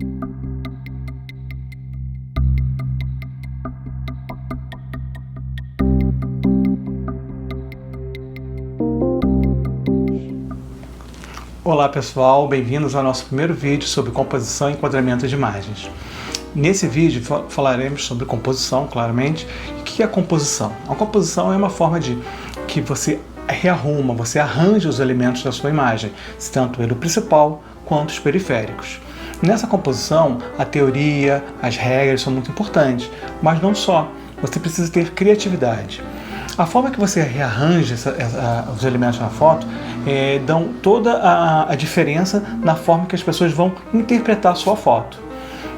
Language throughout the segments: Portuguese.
Olá pessoal, bem-vindos ao nosso primeiro vídeo sobre composição e enquadramento de imagens. Nesse vídeo falaremos sobre composição, claramente. O que é a composição? A composição é uma forma de que você rearruma, você arranja os elementos da sua imagem, tanto ele o principal quanto os periféricos. Nessa composição, a teoria, as regras são muito importantes, mas não só. Você precisa ter criatividade. A forma que você rearranja os elementos na foto dão toda a diferença na forma que as pessoas vão interpretar a sua foto.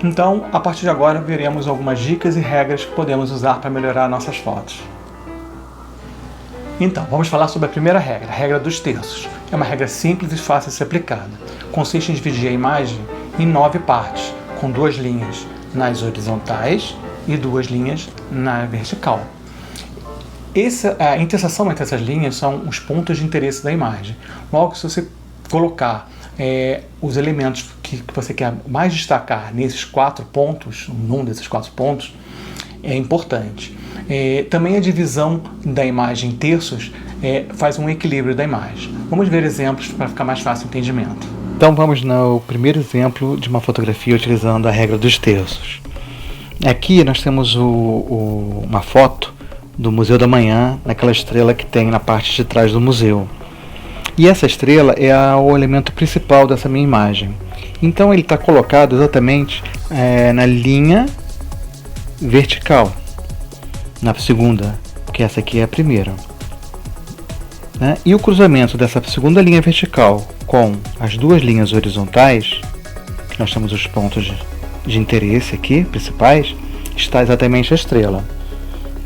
Então, a partir de agora, veremos algumas dicas e regras que podemos usar para melhorar nossas fotos. Então, vamos falar sobre a primeira regra, a regra dos terços. É uma regra simples e fácil de ser aplicada. Consiste em dividir a imagem em 9 partes, com 2 linhas nas horizontais e 2 linhas na vertical. A interseção entre essas linhas são os pontos de interesse da imagem. Logo, se você colocar os elementos que você quer mais destacar nesses 4 pontos, num desses 4 pontos, é importante. Também a divisão da imagem em terços faz um equilíbrio da imagem. Vamos ver exemplos para ficar mais fácil o entendimento. Então vamos no primeiro exemplo de uma fotografia utilizando a regra dos terços. Aqui nós temos uma foto do Museu da Manhã, naquela estrela que tem na parte de trás do museu. E essa estrela é o elemento principal dessa minha imagem. Então ele está colocado exatamente na linha vertical, na segunda, porque essa aqui é a primeira. Né? E o cruzamento dessa segunda linha vertical com as 2 linhas horizontais, nós temos os pontos de interesse aqui, principais, está exatamente a estrela.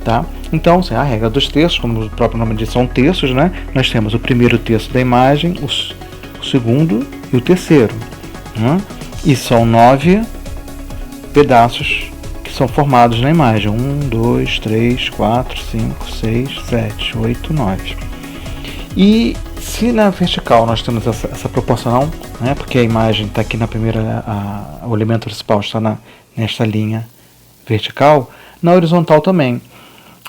Tá? Então, a regra dos terços, como o próprio nome diz, são terços, né? Nós temos o primeiro terço da imagem, o segundo e o terceiro. Né? E são 9 pedaços que são formados na imagem. 1, 2, 3, 4, 5, 6, 7, 8, 9. E se na vertical nós temos essa proporção, né? Porque a imagem está aqui na primeira, o elemento principal está nesta linha vertical, na horizontal também.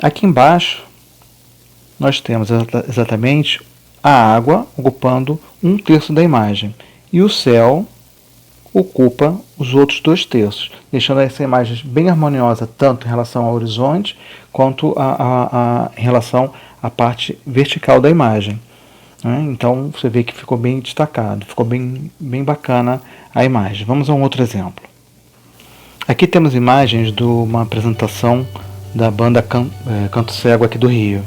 Aqui embaixo nós temos exatamente a água ocupando 1/3 da imagem e o céu ocupa os outros 2/3, deixando essa imagem bem harmoniosa tanto em relação ao horizonte quanto em relação à parte vertical da imagem. Né? Então você vê que ficou bem destacado, ficou bem bacana a imagem. Vamos a um outro exemplo. Aqui temos imagens de uma apresentação da banda Canto Cego aqui do Rio.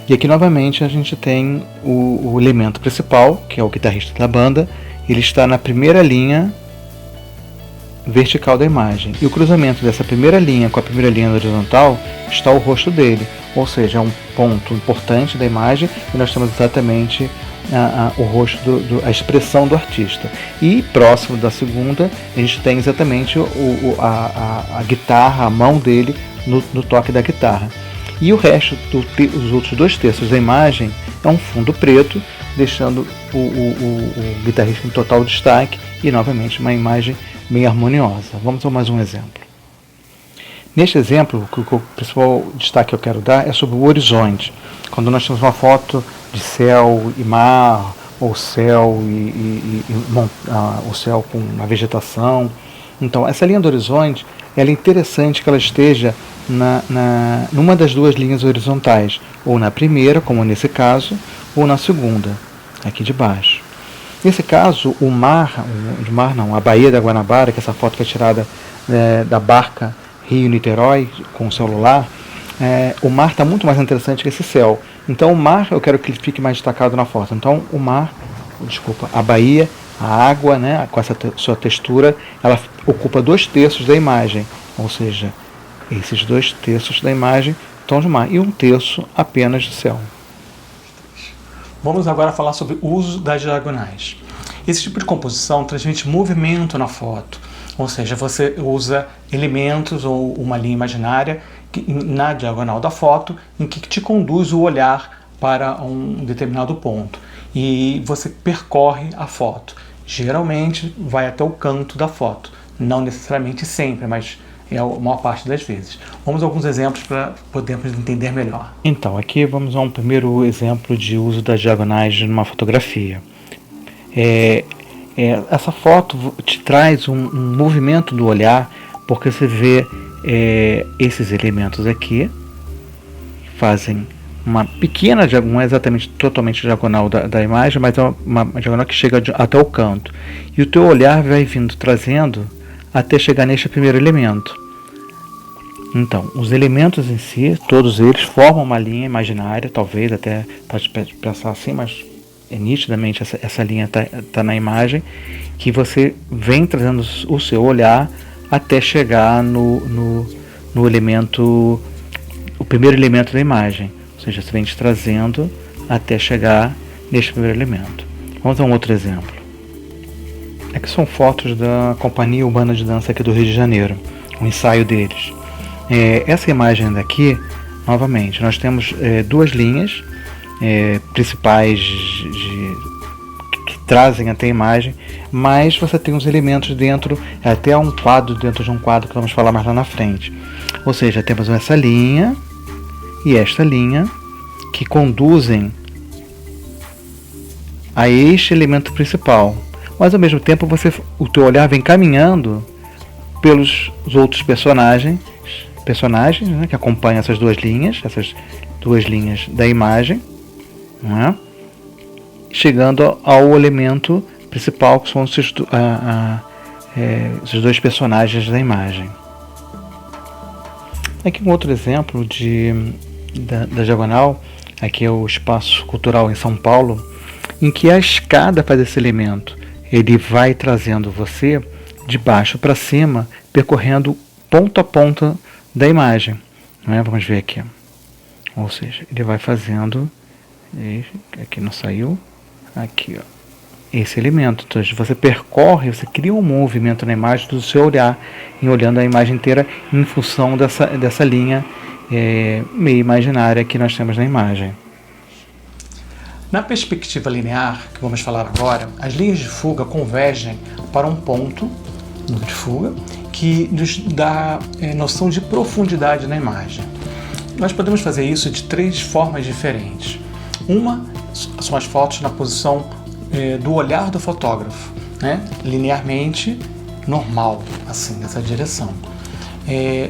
E aqui novamente a gente tem o elemento principal, que é o guitarrista da banda. Ele está na primeira linha vertical da imagem. E o cruzamento dessa primeira linha com a primeira linha horizontal está o rosto dele. Ou seja, é um ponto importante da imagem e nós temos exatamente o rosto, a expressão do artista. E próximo da segunda a gente tem exatamente a guitarra, a mão dele no toque da guitarra. E o resto, os outros 2/3 da imagem é um fundo preto, deixando o guitarrista em total destaque e novamente uma imagem bem harmoniosa. Vamos a mais um exemplo. Neste exemplo, o principal destaque que eu quero dar é sobre o horizonte. Quando nós temos uma foto de céu e mar, ou céu o céu com uma vegetação. Então, essa linha do horizonte, ela é interessante que ela esteja numa das 2 linhas horizontais, ou na primeira, como nesse caso, ou na segunda, aqui de baixo. Nesse caso, a Baía da Guanabara, que essa foto foi tirada da barca Rio-Niterói com o celular, o mar está muito mais interessante que esse céu. Então o mar, eu quero que ele fique mais destacado na foto. Então a baía, a água, né, com essa sua textura, ela ocupa 2/3 da imagem. Ou seja, esses 2/3 da imagem estão de mar e 1/3 apenas de céu. Vamos agora falar sobre o uso das diagonais. Esse tipo de composição transmite movimento na foto. Ou seja, você usa elementos ou uma linha imaginária na diagonal da foto em que te conduz o olhar para um determinado ponto. E você percorre a foto. Geralmente vai até o canto da foto, Não necessariamente sempre, mas é a maior parte das vezes. Vamos a alguns exemplos para podermos entender melhor. Então, aqui vamos a um primeiro exemplo de uso das diagonais numa fotografia. Essa foto te traz um movimento do olhar, porque você vê esses elementos aqui, fazem uma pequena diagonal, não é exatamente totalmente diagonal da imagem, mas é uma diagonal que chega até o canto. E o teu olhar vai vindo trazendo até chegar neste primeiro elemento. Então, os elementos em si, todos eles formam uma linha imaginária, talvez até pode pensar assim, mas nitidamente essa linha está na imagem, que você vem trazendo o seu olhar até chegar no elemento, o primeiro elemento da imagem. Ou seja, você vem te trazendo até chegar neste primeiro elemento. Vamos a um outro exemplo. Aqui são fotos da Companhia Urbana de Dança aqui do Rio de Janeiro, um ensaio deles. Essa imagem daqui, novamente, nós temos duas linhas principais que trazem até a imagem, mas você tem os elementos dentro, até um quadro dentro de um quadro que vamos falar mais lá na frente. Ou seja, temos essa linha e esta linha que conduzem a este elemento principal, mas ao mesmo tempo o teu olhar vem caminhando pelos outros personagens, né, que acompanham essas duas linhas da imagem, não é? Chegando ao elemento principal, que são esses dois personagens da imagem. Aqui um outro exemplo da diagonal, aqui é o Espaço Cultural em São Paulo, em que a escada faz esse elemento. Ele vai trazendo você de baixo para cima, percorrendo ponta a ponta da imagem. Não é? Vamos ver aqui. Ou seja, ele vai fazendo, aqui não saiu, aqui ó, esse elemento. Então você percorre, você cria um movimento na imagem do seu olhar, olhando a imagem inteira em função dessa linha meio imaginária que nós temos na imagem. Na perspectiva linear, que vamos falar agora, as linhas de fuga convergem para um ponto de fuga que nos dá noção de profundidade na imagem. Nós podemos fazer isso de três formas diferentes. Uma são as fotos na posição do olhar do fotógrafo, né? Linearmente normal, assim, nessa direção.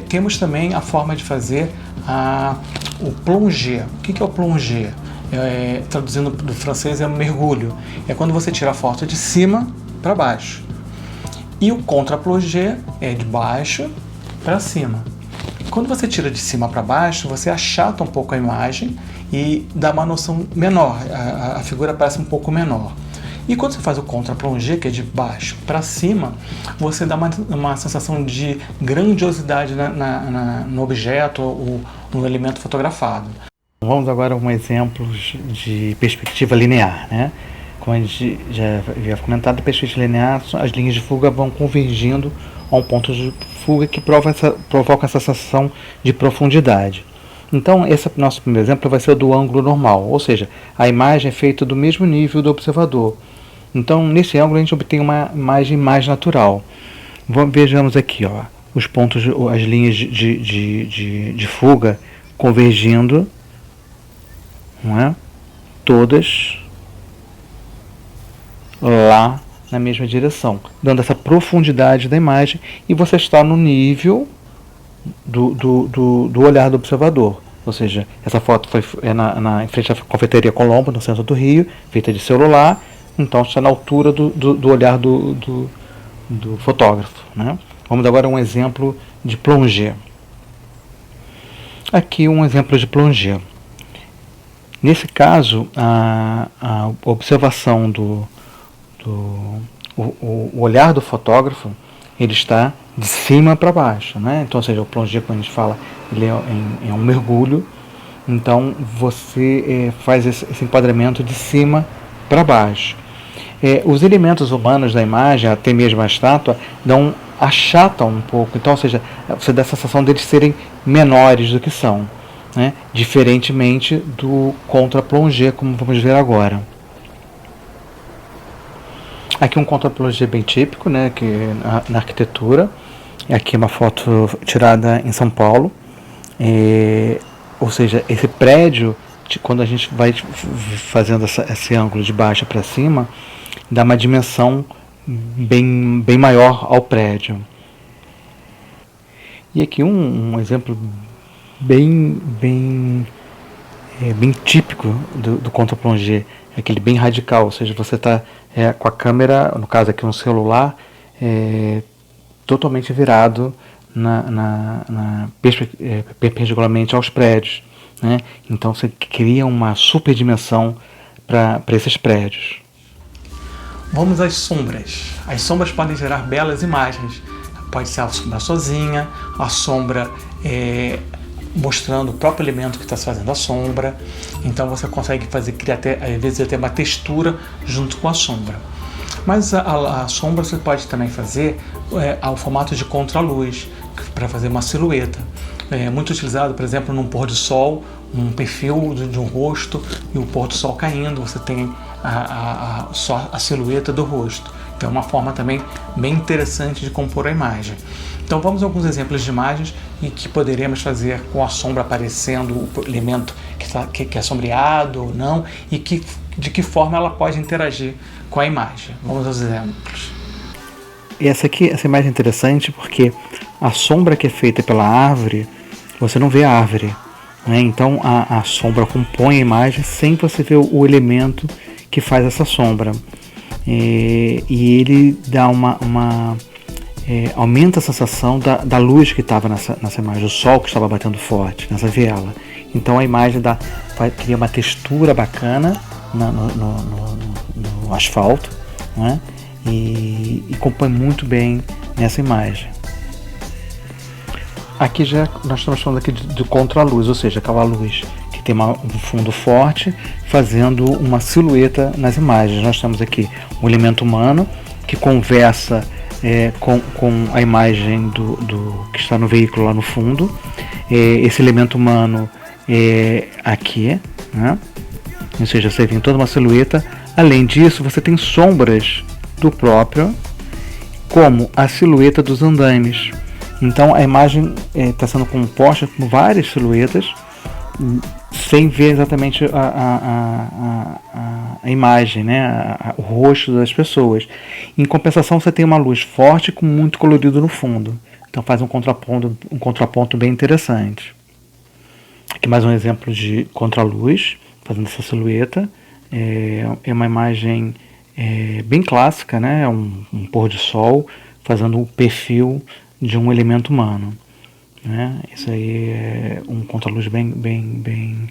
Temos também a forma de fazer o plongé. O que é o plongé? Traduzindo do francês é mergulho. É quando você tira a foto de cima para baixo. E o contra-plongé é de baixo para cima. Quando você tira de cima para baixo, você achata um pouco a imagem e dá uma noção menor, a figura parece um pouco menor. E quando você faz o contra-plongé, que é de baixo para cima, você dá uma sensação de grandiosidade no objeto ou no elemento fotografado. Vamos agora a um exemplo de perspectiva linear, né? Como a gente já havia comentado, a perspectiva linear, as linhas de fuga vão convergindo a um ponto de fuga que provoca essa sensação de profundidade. Então, esse nosso primeiro exemplo vai ser o do ângulo normal, ou seja, a imagem é feita do mesmo nível do observador. Então, nesse ângulo, a gente obtém uma imagem mais natural. Vejamos aqui, ó, os pontos, as linhas de fuga convergindo, não é? Todas lá na mesma direção, dando essa profundidade da imagem, e você está no nível do olhar do observador. Ou seja, essa foto foi em frente à Confeitaria Colombo, no centro do Rio, feita de celular, então está na altura do olhar do fotógrafo, né? Vamos agora a um exemplo de plongé. Aqui um exemplo de Nesse caso, a observação o olhar do fotógrafo, ele está de cima para baixo, né? Então, ou seja, o plongé, quando a gente fala, ele é um mergulho. Então, você faz esse enquadramento de cima para baixo. Os elementos humanos da imagem, até mesmo a estátua, achatam um pouco. Então, ou seja, você dá a sensação deles serem menores do que são, né? Diferentemente do contra-plongé, como vamos ver agora. Aqui um contra-plongé bem típico, né, que na arquitetura. Aqui é uma foto tirada em São Paulo. Ou seja, esse prédio, quando a gente vai fazendo esse ângulo de baixo para cima, dá uma dimensão bem maior ao prédio. E aqui um exemplo bem típico do contra-plongé, aquele bem radical, ou seja, você está com a câmera, no caso aqui um celular, totalmente virado perpendicularmente aos prédios, né? Então você cria uma super dimensão para esses prédios. Vamos às sombras. As sombras podem gerar belas imagens. Pode ser a sombra sozinha, a sombra mostrando o próprio elemento que está fazendo a sombra. Então você consegue criar às vezes até uma textura junto com a sombra. Mas a sombra você pode também fazer ao formato de contraluz, para fazer uma silhueta. Muito utilizado, por exemplo, num pôr do sol, um perfil de um rosto e o pôr do sol caindo, você tem só a silhueta do rosto. Então é uma forma também bem interessante de compor a imagem. Então vamos a alguns exemplos de imagens em que poderíamos fazer com a sombra aparecendo o elemento que é sombreado ou não, e de que forma ela pode interagir com a imagem. Vamos aos exemplos. Essa imagem é interessante porque a sombra que é feita pela árvore, você não vê a árvore, né? Então a sombra compõe a imagem sem você ver o elemento que faz essa sombra. E ele dá aumenta a sensação da luz que estava nessa imagem, o sol que estava batendo forte nessa viela. Então a imagem cria uma textura bacana no asfalto, né? E compõe muito bem nessa imagem. Aqui nós estamos falando aqui de contraluz, ou seja, aquela luz que tem um fundo forte fazendo uma silhueta nas imagens. Nós temos aqui um elemento humano que conversa com a imagem do que está no veículo lá no fundo. Esse elemento humano aqui, né? Ou seja, você tem toda uma silhueta. Além disso, você tem sombras do próprio, como a silhueta dos andaimes. Então a imagem está sendo composta por várias silhuetas, sem ver exatamente a imagem, né? O rosto das pessoas. Em compensação, você tem uma luz forte com muito colorido no fundo. Então faz um contraponto bem interessante. Aqui mais um exemplo de contraluz, fazendo essa silhueta. É uma imagem bem clássica, né? Um pôr de sol fazendo o perfil de um elemento humano, né? Isso aí é um contraluz bem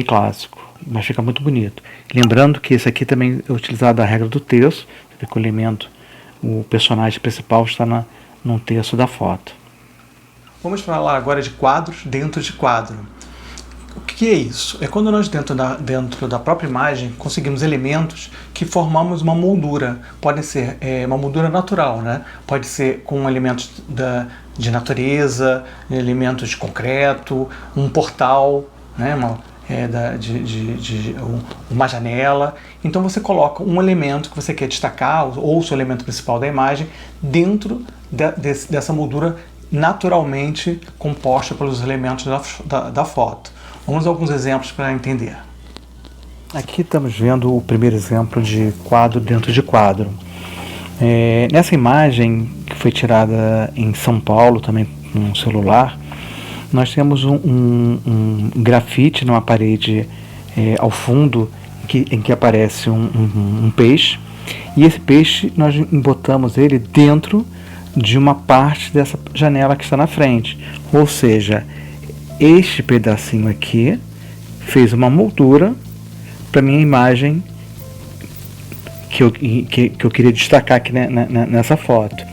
clássico, mas fica muito bonito. Lembrando que esse aqui também é utilizado a regra do terço, porque o personagem principal está num terço da foto. Vamos falar agora de quadros dentro de quadro. O que é isso? É quando nós dentro da própria imagem conseguimos elementos que formamos uma moldura. Pode ser uma moldura natural, né? Pode ser com elementos de natureza, elementos de concreto, um portal, né? Uma janela. Então você coloca um elemento que você quer destacar, ou o seu elemento principal da imagem, dentro dessa moldura naturalmente composta pelos elementos da foto. Vamos a alguns exemplos para entender. Aqui estamos vendo o primeiro exemplo de quadro dentro de quadro. Nessa imagem, que foi tirada em São Paulo, também com um celular, nós temos um grafite numa parede ao fundo, em que aparece um peixe, e esse peixe nós embotamos ele dentro de uma parte dessa janela que está na frente. Ou seja, este pedacinho aqui fez uma moldura para minha imagem que eu queria destacar aqui nessa foto.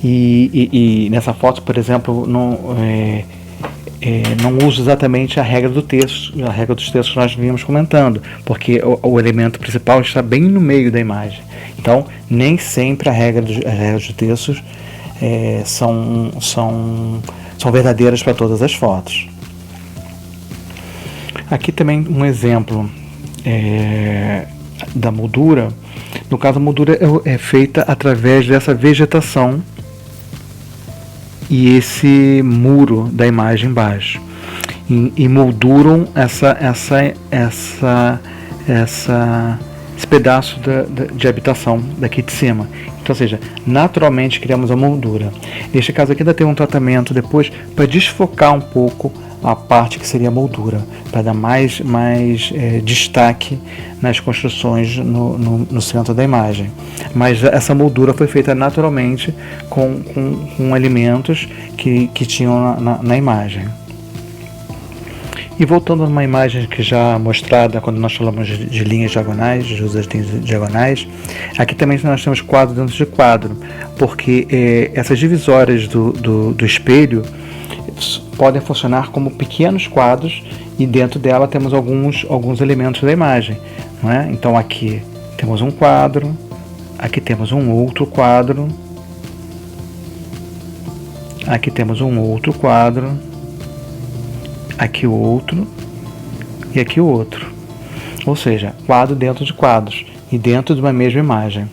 E nessa foto, por exemplo, não uso exatamente a regra do texto, a regra dos textos que nós vínhamos comentando, porque o elemento principal está bem no meio da imagem. Então, nem sempre as regras dos textos são verdadeiras para todas as fotos. Aqui também um exemplo da moldura. No caso, a moldura é feita através dessa vegetação e esse muro da imagem embaixo. E molduram esse pedaço de habitação daqui de cima. Então, ou seja, naturalmente criamos a moldura. Neste caso aqui ainda tem um tratamento depois para desfocar um pouco a parte que seria a moldura, para dar mais destaque nas construções no centro da imagem. Mas essa moldura foi feita naturalmente com alimentos que tinham na imagem. E voltando a uma imagem que já mostrada quando nós falamos de linhas diagonais, de uso das linhas diagonais, aqui também nós temos quadro dentro de quadro, porque essas divisórias do espelho podem funcionar como pequenos quadros e dentro dela temos alguns elementos da imagem, não é? Então aqui temos um quadro, aqui temos um outro quadro, aqui temos um outro quadro, aqui o outro e aqui o outro. Ou seja, quadro dentro de quadros e dentro de uma mesma imagem.